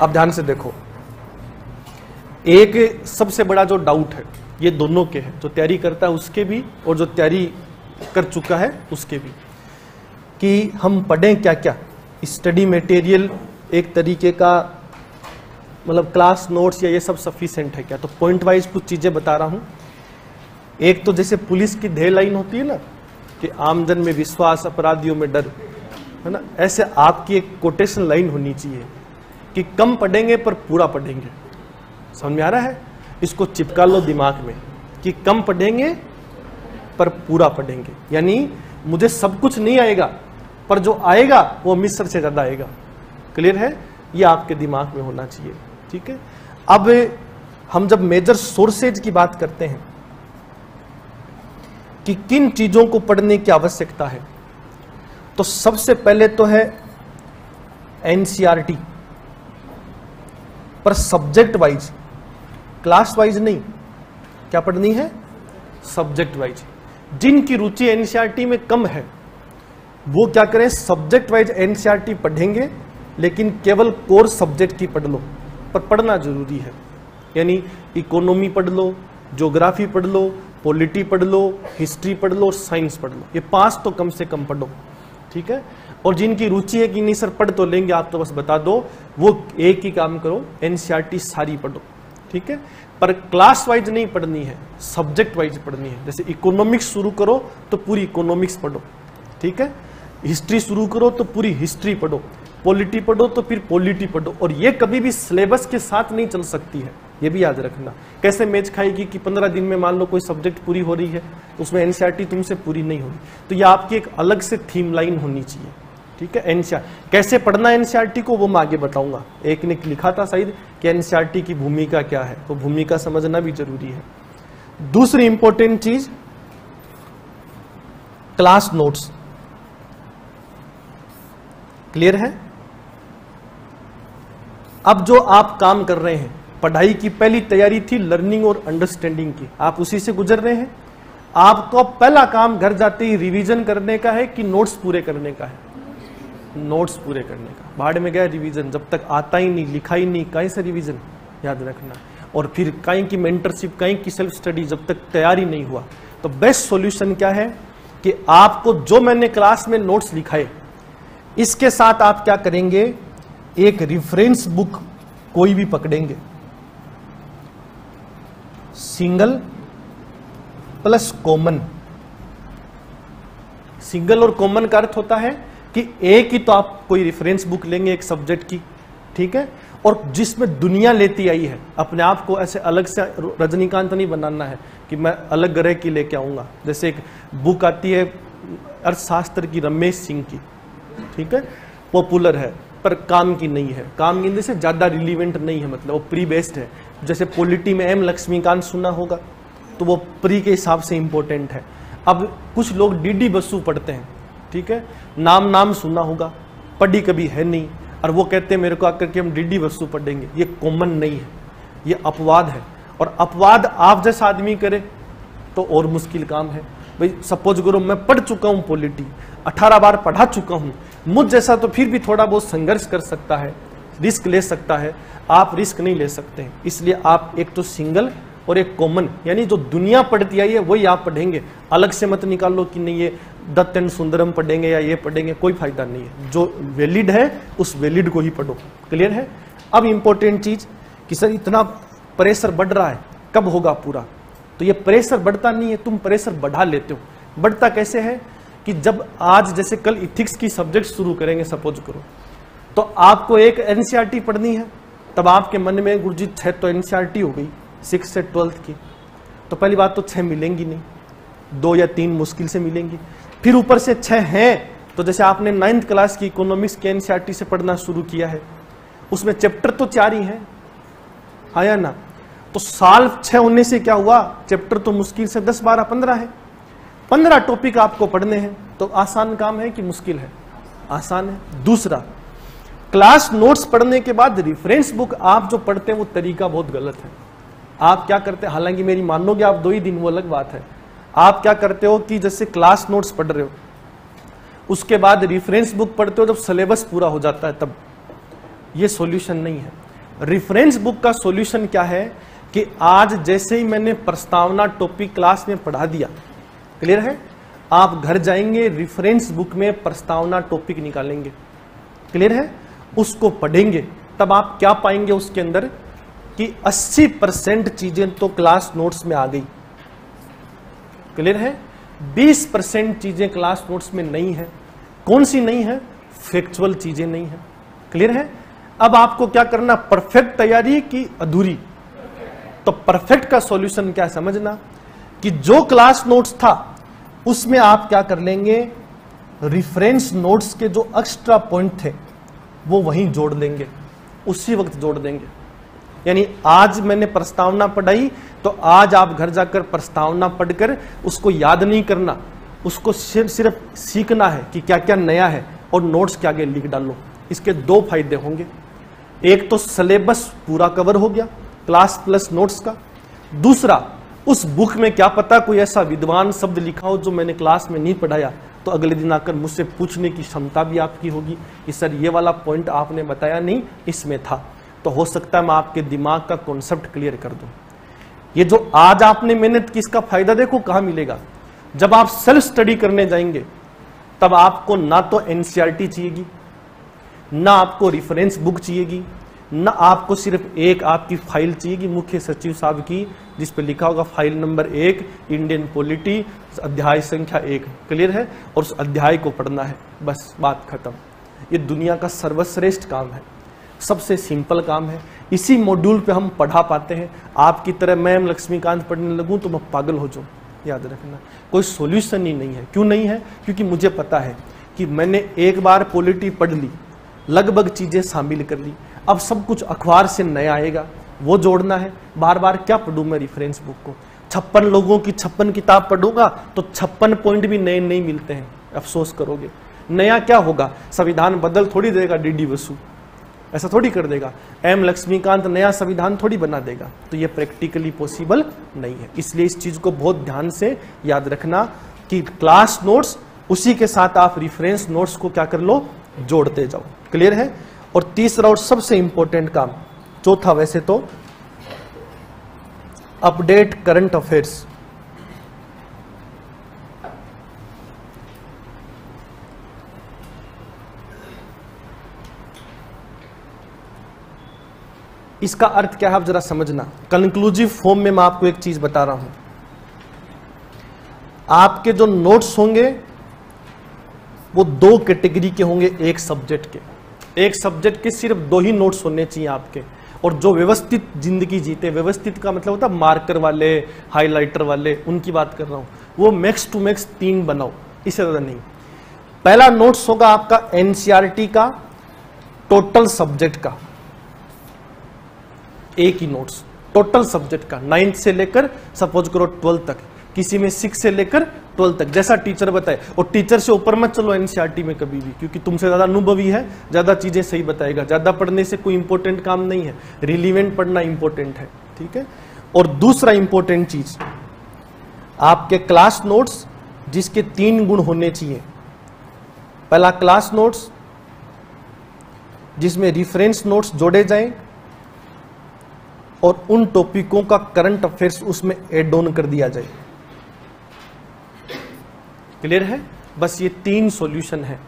अब ध्यान से देखो, एक सबसे बड़ा जो डाउट है ये दोनों के है, जो तैयारी करता है उसके भी और जो तैयारी कर चुका है उसके भी, कि हम पढ़ें क्या क्या। स्टडी मटेरियल एक तरीके का मतलब क्लास नोट्स या ये सब सफिशिएंट है क्या? तो पॉइंट वाइज कुछ चीजें बता रहा हूं। एक तो जैसे पुलिस की ध्येय लाइन होती है ना कि आमजन में विश्वास, अपराधियों में डर, है ना, ऐसे आपकी एक कोटेशन लाइन होनी चाहिए कि कम पढ़ेंगे पर पूरा पढ़ेंगे। समझ में आ रहा है? इसको चिपका लो दिमाग में कि कम पढ़ेंगे पर पूरा पढ़ेंगे, यानी मुझे सब कुछ नहीं आएगा पर जो आएगा वो मिस्र से ज्यादा आएगा। क्लियर है? ये आपके दिमाग में होना चाहिए। ठीक है। अब हम जब मेजर सोर्सेज की बात करते हैं कि किन चीजों को पढ़ने की आवश्यकता है, तो सबसे पहले तो है एनसीईआरटी, पर सब्जेक्ट वाइज, क्लास वाइज नहीं। क्या पढ़नी है? Subject wise. जिनकी रुचि एनसीईआरटी में कम है वो क्या करें, सब्जेक्ट वाइज एनसीईआरटी पढ़ेंगे, लेकिन केवल कोर सब्जेक्ट की पढ़ लो, पर पढ़ना जरूरी है। यानी इकोनॉमी पढ़ लो, ज्योग्राफी पढ़ लो, पॉलिटी पढ़ लो, हिस्ट्री पढ़ लो, साइंस पढ़ लो, ये 5 तो कम से कम पढ़ो। ठीक है। और जिनकी रुचि है कि नहीं सर पढ़ तो लेंगे, आप तो बस बता दो, वो एक ही काम करो, एनसीईआरटी सारी पढ़ो। ठीक है। पर क्लास वाइज नहीं पढ़नी है, सब्जेक्ट वाइज पढ़नी है। जैसे इकोनॉमिक्स शुरू करो तो पूरी इकोनॉमिक्स पढ़ो। ठीक है। हिस्ट्री शुरू करो तो पूरी हिस्ट्री पढ़ो, पॉलिटी पढ़ो तो फिर पॉलिटी पढ़ो। और ये कभी भी सिलेबस के साथ नहीं चल सकती है, ये भी याद रखना। कैसे मैच खाएगी कि 15 दिन में मान लो कोई सब्जेक्ट पूरी हो रही है तो उसमें एनसीईआरटी तुमसे पूरी नहीं होगी। तो ये आपकी एक अलग से थीम लाइन होनी चाहिए। ठीक है। एनसीईआरटी कैसे पढ़ना है एनसीईआरटी को वो मैं आगे बताऊंगा। एक ने लिखा था शायद कि एनसीईआरटी की भूमिका क्या है, तो भूमिका समझना भी जरूरी है। दूसरी इंपॉर्टेंट चीज क्लास नोट्स। क्लियर है? अब जो आप काम कर रहे हैं, पढ़ाई की पहली तैयारी थी लर्निंग और अंडरस्टैंडिंग की, आप उसी से गुजर रहे हैं। आपको पहला काम घर जाते ही रिवीजन करने का है कि नोट्स पूरे करने का है? नोट्स पूरे करने का। भाड़ में गया रिवीजन, जब तक आता ही नहीं, लिखा ही नहीं, कहीं से रिवीजन? याद रखना। और फिर कहीं की मेंटरशिप, कहीं की सेल्फ स्टडी, जब तक तैयारी नहीं हुआ। तो बेस्ट सॉल्यूशन क्या है कि आपको जो मैंने क्लास में नोट्स लिखाए, इसके साथ आप क्या करेंगे, एक रेफरेंस बुक कोई भी पकड़ेंगे, सिंगल प्लस कॉमन। सिंगल और कॉमन का अर्थ होता है कि एक ही तो आप कोई रेफरेंस बुक लेंगे एक सब्जेक्ट की, ठीक है, और जिसमें दुनिया लेती आई है। अपने आप को ऐसे अलग से रजनीकांत नहीं बनाना है कि मैं अलग ग्रह की लेके आऊंगा। जैसे एक बुक आती है अर्थशास्त्र की रमेश सिंह की, ठीक है, पॉपुलर है पर काम की नहीं है, काम की से ज्यादा रिलीवेंट नहीं है, मतलब वो प्री बेस्ड है। जैसे पॉलिटी में एम लक्ष्मीकांत सुना होगा, तो वो प्री के हिसाब से इंपॉर्टेंट है। अब कुछ लोग डीडी बसु पढ़ते हैं, ठीक है, नाम सुना होगा, पढ़ी कभी है नहीं, और वो कहते हैं मेरे को आकर के हम डीडी बसु पढ़ेंगे। ये कॉमन नहीं है, ये अपवाद है। और अपवाद आप जैसा आदमी करे तो और मुश्किल काम है। भाई सपोज करो मैं पढ़ चुका हूं पॉलिटी, 18 बार पढ़ा चुका हूं, मुझ जैसा तो फिर भी थोड़ा बहुत संघर्ष कर सकता है, रिस्क ले सकता है। आप रिस्क नहीं ले सकते हैं, इसलिए आप एक तो सिंगल और एक कॉमन, यानी जो दुनिया पढ़ती आई है वही आप पढ़ेंगे। अलग से मत निकालो कि नहीं ये दत्त एंड सुंदरम पढ़ेंगे या ये पढ़ेंगे, कोई फायदा नहीं है। जो वैलिड है उस वैलिड को ही पढ़ो। क्लियर है? अब इंपॉर्टेंट चीज कि सर इतना प्रेशर बढ़ रहा है, कब होगा पूरा? तो ये प्रेशर बढ़ता नहीं है, तुम प्रेशर बढ़ा लेते हो। बढ़ता कैसे है कि जब आज जैसे कल इथिक्स की सब्जेक्ट शुरू करेंगे सपोज करो, तो आपको एक एनसीईआरटी पढ़नी है, तब आपके मन में गुरुजी 6 तो एनसीईआरटी हो गई 6 से 12th की, तो पहली बात तो 6 मिलेंगी नहीं, 2 या 3 मुश्किल से मिलेंगी। फिर ऊपर से 6 हैं, तो जैसे आपने 9th क्लास की इकोनॉमिक्स के एनसीईआरटी से पढ़ना शुरू किया है, उसमें चैप्टर तो 4 ही हैं, आया ना? तो साल 6 होने से क्या हुआ, चैप्टर तो मुश्किल से 10, 12, 15 है। 15 टॉपिक आपको पढ़ने हैं, तो आसान काम है कि मुश्किल है? आसान है। दूसरा, क्लास नोट्स पढ़ने के बाद रेफरेंस बुक आप जो पढ़ते हैं वो तरीका बहुत गलत है। आप क्या करते हैं, हालांकि मेरी मानोगे आप 2 ही दिन, वो अलग बात है। आप क्या करते हो कि जैसे क्लास नोट्स पढ़ रहे हो, उसके बाद रेफरेंस बुक पढ़ते हो जब सिलेबस पूरा हो जाता है तब। ये सॉल्यूशन नहीं है। रेफरेंस बुक का सॉल्यूशन क्या है कि आज जैसे ही मैंने प्रस्तावना टॉपिक क्लास में पढ़ा दिया, क्लियर है, आप घर जाएंगे रेफरेंस बुक में प्रस्तावना टॉपिक निकालेंगे, क्लियर है, उसको पढ़ेंगे, तब आप क्या पाएंगे उसके अंदर कि 80% चीजें तो क्लास नोट्स में आ गई, क्लियर है, 20% चीजें क्लास नोट्स में नहीं है। कौन सी नहीं है? फैक्चुअल चीजें नहीं है, क्लियर है। अब आपको क्या करना, परफेक्ट तैयारी की अधूरी? तो परफेक्ट का सॉल्यूशन क्या समझना कि जो क्लास नोट्स था उसमें आप क्या कर लेंगे, रेफरेंस नोट्स के जो एक्स्ट्रा पॉइंट थे वो वहीं जोड़ देंगे, उसी वक्त जोड़ देंगे। यानी आज मैंने प्रस्तावना पढ़ाई तो आज आप घर जाकर प्रस्तावना पढ़कर उसको याद नहीं करना, उसको सिर्फ सीखना है कि क्या क्या नया है और नोट्स के आगे लिख डालो। इसके दो फायदे होंगे, एक तो सिलेबस पूरा कवर हो गया क्लास प्लस नोट्स का, दूसरा उस बुक में क्या पता कोई ऐसा विद्वान शब्द लिखा हो जो मैंने क्लास में नहीं पढ़ाया, तो अगले दिन आकर मुझसे पूछने की क्षमता भी आपकी होगी कि सर ये वाला पॉइंट आपने बताया नहीं, इसमें था। तो हो सकता है मैं आपके दिमाग का कॉन्सेप्ट क्लियर कर दूं। ये जो आज आपने मेहनत की, इसका फायदा देखो कहां मिलेगा। जब आप सेल्फ स्टडी करने जाएंगे तब आपको ना तो एनसीईआरटी चाहिएगी, ना आपको रेफरेंस बुक चाहिएगी, ना आपको सिर्फ एक आपकी फाइल चाहिएगी मुख्य सचिव साहब की, जिस पे लिखा होगा फाइल नंबर 1 इंडियन पॉलिटी अध्याय संख्या 1, क्लियर है, और उस अध्याय को पढ़ना है, बस बात खत्म। ये दुनिया का सर्वश्रेष्ठ काम है, सबसे सिंपल काम है, इसी मॉड्यूल पे हम पढ़ा पाते हैं। आपकी तरह मैं लक्ष्मीकांत पढ़ने लगूं तो मैं पागल हो जाऊं, याद रखना। कोई सॉल्यूशन ही नहीं है। क्यों नहीं है? क्योंकि मुझे पता है कि मैंने एक बार पॉलिटी पढ़ ली, लगभग चीजें शामिल कर ली, अब सब कुछ अखबार से नया आएगा, वो जोड़ना है। बार बार क्या पढ़ूं मैं रेफरेंस बुक को? 56 लोगों की 56 किताब पढ़ूंगा तो 56 पॉइंट भी नए नहीं मिलते हैं, अफसोस करोगे। नया क्या होगा? संविधान बदल थोड़ी देगा डीडी बसु, ऐसा थोड़ी कर देगा। एम लक्ष्मीकांत नया संविधान थोड़ी बना देगा, तो ये प्रैक्टिकली पॉसिबल नहीं है। इसलिए इस चीज को बहुत ध्यान से याद रखना कि क्लास नोट्स उसी के साथ आप रेफरेंस नोट्स को क्या कर लो, जोड़ते जाओ, क्लियर है। और तीसरा और सबसे इंपॉर्टेंट काम, चौथा वैसे तो, अपडेट करंट अफेयर्स। इसका अर्थ क्या है आप जरा समझना। कंक्लूसिव फॉर्म में मैं आपको एक चीज बता रहा हूं, आपके जो नोट्स होंगे वो 2 कैटेगरी के होंगे, एक सब्जेक्ट के। एक सब्जेक्ट के सिर्फ 2 ही नोट्स होने चाहिए आपके, और जो व्यवस्थित जिंदगी जीते, व्यवस्थित का मतलब होता है मार्कर वाले, हाइलाइटर वाले, उनकी बात कर रहा हूं, वो मैक्स टू मैक्स 3 बनाओ, इससे ज्यादा नहीं। पहला नोट्स होगा आपका एनसीईआरटी का, टोटल सब्जेक्ट का, एक ही नोट्स टोटल सब्जेक्ट का, 9th से लेकर सपोज करो 12th तक, किसी में 6 से लेकर 12th तक, जैसा टीचर बताए। और टीचर से ऊपर मत चलो एनसीईआरटी में कभी भी, क्योंकि तुमसे ज्यादा अनुभवी है, ज्यादा चीजें सही बताएगा। ज्यादा पढ़ने से कोई इंपॉर्टेंट काम नहीं है, रिलीवेंट पढ़ना इंपॉर्टेंट है, ठीक है। और दूसरा इंपॉर्टेंट चीज, आपके क्लास नोट्स जिसके 3 गुण होने चाहिए। पहला क्लास नोट्स जिसमें रेफरेंस नोट्स जोड़े जाएं और उन टॉपिकों का करंट अफेयर्स उसमें एड ऑन कर दिया जाए, क्लियर है। बस ये 3 सॉल्यूशन है,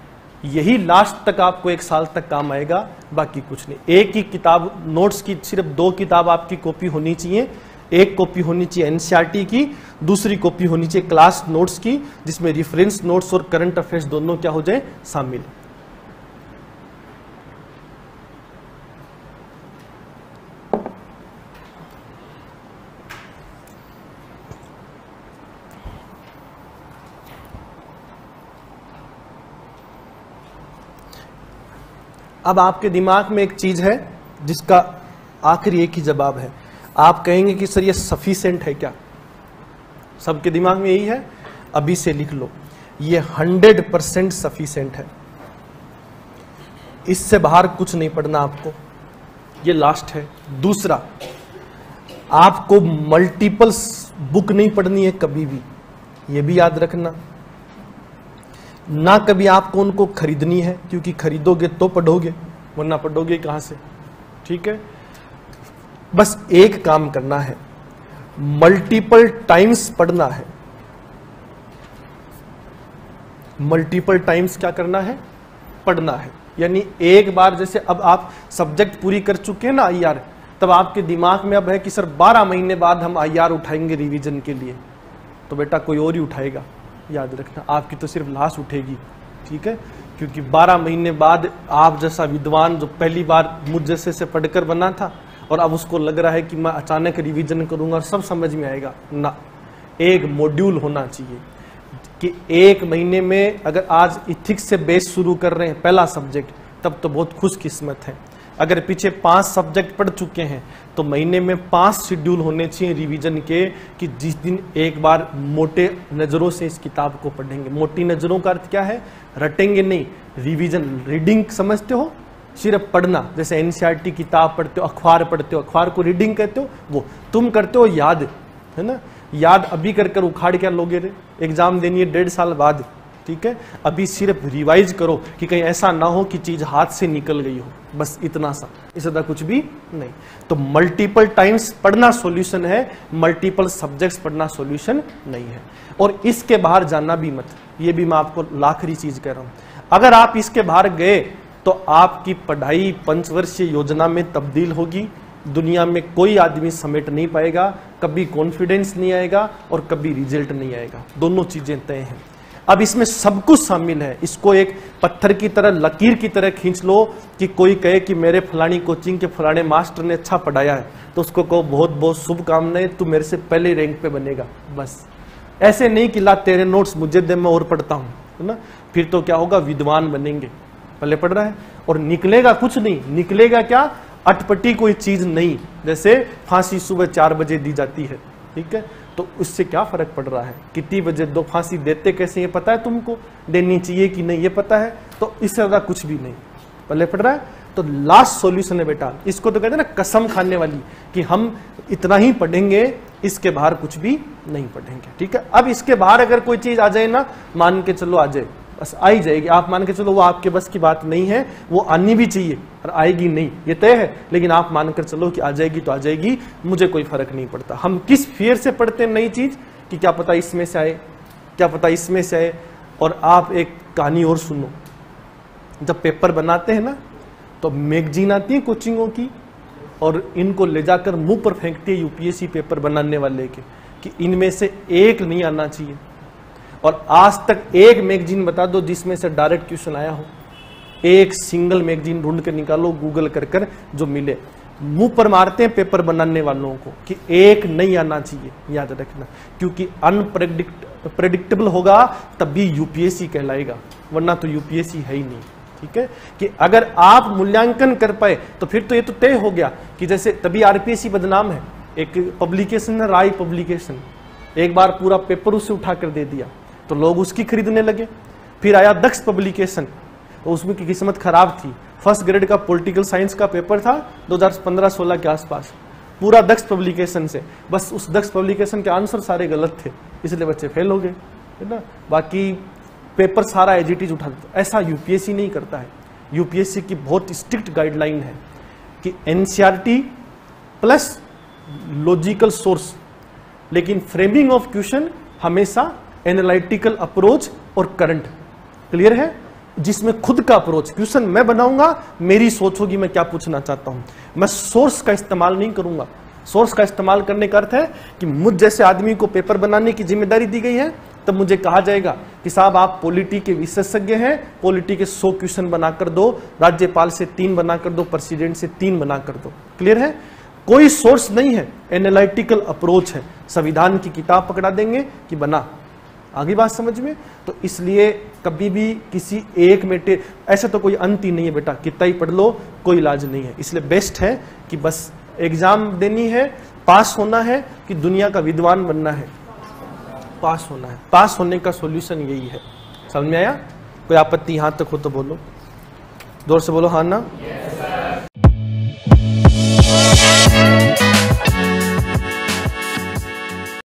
यही लास्ट तक आपको 1 साल तक काम आएगा, बाकी कुछ नहीं। एक ही किताब नोट्स की सिर्फ 2 किताब आपकी कॉपी होनी चाहिए, एक कॉपी होनी चाहिए एनसीईआरटी की, दूसरी कॉपी होनी चाहिए क्लास नोट्स की, जिसमें रेफरेंस नोट्स और करंट अफेयर्स दोनों क्या हो जाए, शामिल। अब आपके दिमाग में एक चीज है जिसका आखिरी एक ही जवाब है। आप कहेंगे कि सर ये सफिशिएंट है क्या? सबके दिमाग में यही है, अभी से लिख लो, ये 100% सफिशिएंट है, इससे बाहर कुछ नहीं पढ़ना आपको, ये लास्ट है। दूसरा, आपको मल्टीपल बुक नहीं पढ़नी है कभी भी, ये भी याद रखना। ना कभी आपको उनको खरीदनी है, क्योंकि खरीदोगे तो पढ़ोगे, वरना पढ़ोगे कहां से, ठीक है। बस एक काम करना है, मल्टीपल टाइम्स पढ़ना है। मल्टीपल टाइम्स क्या करना है? पढ़ना है। यानी एक बार, जैसे अब आप सब्जेक्ट पूरी कर चुके हैं ना IR, तब आपके दिमाग में अब है कि सर 12 महीने बाद हम IR उठाएंगे रिवीजन के लिए, तो बेटा कोई और ही उठाएगा, याद रखना, आपकी तो सिर्फ लाश उठेगी, ठीक है? क्योंकि 12 महीने बाद आप जैसा विद्वान जो पहली बार मुझ जैसे से पढ़कर बना था और अब उसको लग रहा है कि मैं अचानक रिवीजन करूंगा और सब समझ में आएगा ना। एक मॉड्यूल होना चाहिए कि एक महीने में, अगर आज इथिक्स से बेस शुरू कर रहे हैं पहला सब्जेक्ट, तब तो बहुत खुशकिस्मत है। अगर पीछे 5 सब्जेक्ट पढ़ चुके हैं तो महीने में 5 शेड्यूल होने चाहिए रिवीजन के, कि जिस दिन एक बार मोटे नज़रों से इस किताब को पढ़ेंगे। मोटी नज़रों का अर्थ क्या है? रटेंगे नहीं, रिवीजन, रीडिंग समझते हो, सिर्फ पढ़ना। जैसे NCERT किताब पढ़ते हो, अखबार पढ़ते हो, अखबार को रीडिंग कहते हो, वो तुम करते हो याद, है ना? याद अभी कर कर उखाड़ क्या लोगे रे? एग्जाम देनी है 1.5 साल बाद, ठीक है? अभी सिर्फ रिवाइज करो कि कहीं ऐसा ना हो कि चीज हाथ से निकल गई हो, बस इतना सा, इससे ज्यादा कुछ भी नहीं। तो मल्टीपल टाइम्स पढ़ना सॉल्यूशन है, मल्टीपल सब्जेक्ट्स पढ़ना सॉल्यूशन नहीं है। और इसके बाहर जाना भी मत, ये भी मैं आपको आखिरी चीज कह रहा हूं। अगर आप इसके बाहर गए तो आपकी पढ़ाई पंचवर्षीय योजना में तब्दील होगी, दुनिया में कोई आदमी समेट नहीं पाएगा, कभी कॉन्फिडेंस नहीं आएगा और कभी रिजल्ट नहीं आएगा, दोनों चीजें तय हैं। अब इसमें सब कुछ शामिल है, इसको एक पत्थर की तरह, लकीर की तरह खींच लो कि कोई कहे कि मेरे फलानी कोचिंग के फलाने मास्टर ने अच्छा पढ़ाया है, तो उसको कहो बहुत बहुत शुभकामनाएं, तू मेरे से पहले रैंक पे बनेगा। बस ऐसे नहीं कि ला तेरे नोट्स मुझे दे, मैं और पढ़ता हूं, है ना? फिर तो क्या होगा? विद्वान बनेंगे, पहले पढ़ रहा है और निकलेगा कुछ नहीं। निकलेगा क्या? अटपटी कोई चीज नहीं। जैसे फांसी सुबह 4 बजे दी जाती है, ठीक है? तो उससे क्या फर्क पड़ रहा है? कितनी बजे दो, फांसी देते कैसे ये पता है तुमको? देनी चाहिए कि नहीं ये पता है? तो इससे ज्यादा कुछ भी नहीं, पहले पढ़ रहा है। तो लास्ट सॉल्यूशन है बेटा, इसको तो कहते हैं ना कसम खाने वाली, कि हम इतना ही पढ़ेंगे, इसके बाहर कुछ भी नहीं पढ़ेंगे, ठीक है? अब इसके बाहर अगर कोई चीज आ जाए ना, मान के चलो आ जाए, बस आ ही जाएगी, आप मान के चलो वो आपके बस की बात नहीं है, वो आनी भी चाहिए और आएगी नहीं, ये तय है, लेकिन आप मानकर चलो कि आ जाएगी तो आ जाएगी, मुझे कोई फर्क नहीं पड़ता। हम किस फियर से पढ़ते हैं नई चीज, कि क्या पता इसमें से आए, क्या पता इसमें से आए। और आप एक कहानी और सुनो, जब पेपर बनाते हैं ना, तो मैगजीन आती है कोचिंगों की और इनको ले जाकर मुंह पर फेंकती है UPSC पेपर बनाने वाले के, कि इनमें से एक नहीं आना चाहिए। और आज तक एक मैगजीन बता दो जिसमें से डायरेक्ट क्वेश्चन आया हो, एक सिंगल मैगजीन ढूंढ कर निकालो गूगल कर जो मिले। मुंह पर मारते हैं पेपर बनाने वालों को कि एक नहीं आना चाहिए, याद रखना, क्योंकि अनप्रेडिक्टेबल होगा तभी UPSC कहलाएगा, वरना तो UPSC है ही नहीं, ठीक है? कि अगर आप मूल्यांकन कर पाए तो फिर तो ये तो तय हो गया कि जैसे, तभी RPSC बदनाम है। एक पब्लिकेशन है राय पब्लिकेशन, एक बार पूरा पेपर उसे उठा कर दे दिया तो लोग उसकी खरीदने लगे। फिर आया दक्ष पब्लिकेशन, तो उसमें की किस्मत खराब थी, फर्स्ट ग्रेड का पॉलिटिकल साइंस का पेपर था 2015-16 के आसपास, पूरा दक्ष पब्लिकेशन से, बस उस दक्ष पब्लिकेशन के आंसर सारे गलत थे, इसलिए बच्चे फेल हो गए, है ना? बाकी पेपर सारा एज इट इज उठा देता। ऐसा UPSC नहीं करता है। UPSC की बहुत स्ट्रिक्ट गाइडलाइन है कि NCERT प्लस लॉजिकल सोर्स, लेकिन फ्रेमिंग ऑफ क्वेश्चन हमेशा एनालिटिकल अप्रोच और करंट, क्लियर है? जिसमें खुद का अप्रोच, क्वेश्चन मैं बनाऊंगा, मेरी सोच होगी मैं क्या पूछना चाहता हूं, मैं सोर्स का इस्तेमाल नहीं करूंगा। सोर्स का इस्तेमाल करने का अर्थ है कि मुझ जैसे आदमी को पेपर बनाने की जिम्मेदारी दी गई है, तब मुझे कहा जाएगा कि साहब आप पॉलिटी के विशेषज्ञ हैं, पॉलिटी के 100 क्वेश्चन बनाकर दो, राज्यपाल से 3 बनाकर दो, प्रेसिडेंट से 3 बनाकर दो, क्लियर है? कोई सोर्स नहीं है, एनालिटिकल अप्रोच है। संविधान की किताब पकड़ा देंगे कि बना, आगे बात समझ में? तो इसलिए कभी भी किसी एक में ऐसा तो कोई अंत ही नहीं है बेटा, कितना ही पढ़ लो कोई इलाज नहीं है। इसलिए बेस्ट है कि बस एग्जाम देनी है, पास होना है कि दुनिया का विद्वान बनना है, पास होना है। पास होने का सॉल्यूशन यही है। समझ में आया? कोई आपत्ति यहां तक हो तो बोलो, जोर से बोलो हाँ ना।